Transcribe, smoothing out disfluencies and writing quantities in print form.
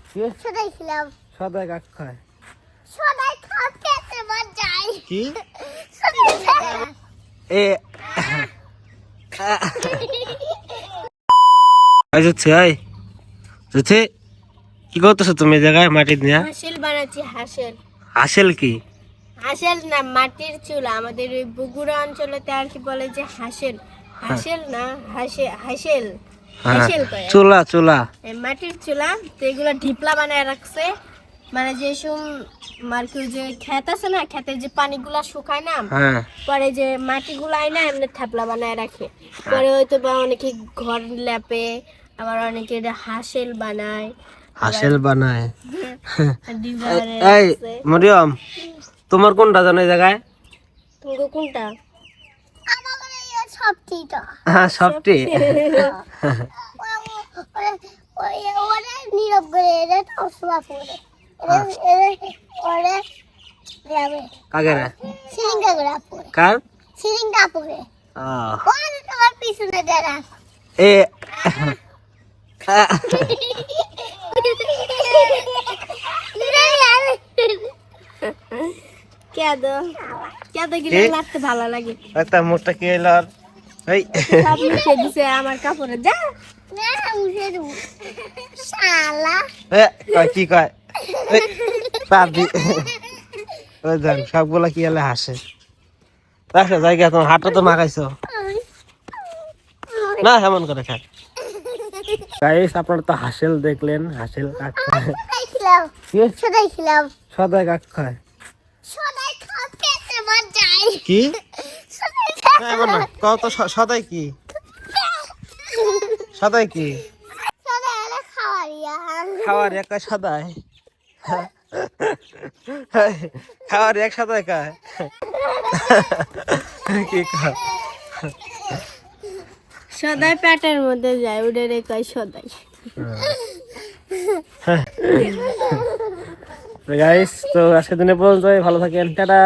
কি সদাই খেলাম সদাই কাক খায় সদাই খাতে মন যায় কি সদাই এ আজ চাই যেতে কি করতেছো তুমি এই জায়গায় মাটি নিয়ে হাসিল বানাচ্ছি হাসিল হাসেল কি হাসিল না মাটির চুলা আমাদের ওই বগুড়া অঞ্চলেতে আর কি বলে যে হাসিল হাসিল না হাসিল হাসিল কয় চুলা চুলা এই মাটির চুলা তো এগুলো ঢিপলা বানায় রাখছে মানে যে মার্কি যে ক্ষেত আছে না ক্ষেতের যে পানিগুলা শুকায় না হ্যাঁ পরে যে মাটিগুলো আয় না এমনি থাপলা বানায় রাখে পরে হয়তো বা অনেকে ঘর লেপে আবার অনেকে হাসিল বানায় হাসেল বানায় ডিবা এই মরিয়ম তোমার কোনটা জানো এই জায়গায় তুমি কোনটা আমার সবটিটা হ্যাঁ সবটি ওরে নীরব করে এটা তসলা করে ওরে যাবে কাকে রে সিরিঙ্গা করে পড়ে কার সিরিঙ্গা পড়ে আহ, ওরে তোমার পিছনে দাঁড়া এ কেদো কেদো গিলে কি? লাগতে ভালো লাগে একটা মোটা কি এলার এই সব মুছে দিছে আমার কাপড়ে যা না মুছে দেব শালা এ কয় কি কয় এই পাবি ওই দেখ সবগুলা কি এলে হাসে দেখো জায়গা তোমার হাতটা তো মাখাইছো না এমন করে খায় গাইস আপনারা তো হাসেল দেখলেন হাসেল কাক খায় খেলাম কি সদাই খেলাম সদাই কাক খায় সদাই খাতে মন যায় কি সদাই না এমন না কত সদাই কি সদাই কি সদাই এলে খাওয়ারিয়া খাওয়ার এক সদাই খাওয়ার এক সদাই খায় কি খায় সদাই পেটের মধ্যে যায় উড়ে রে কয় সদাই গাইস তো আজকের দিনে পর্যন্ত ভালো থাকেন টাটা।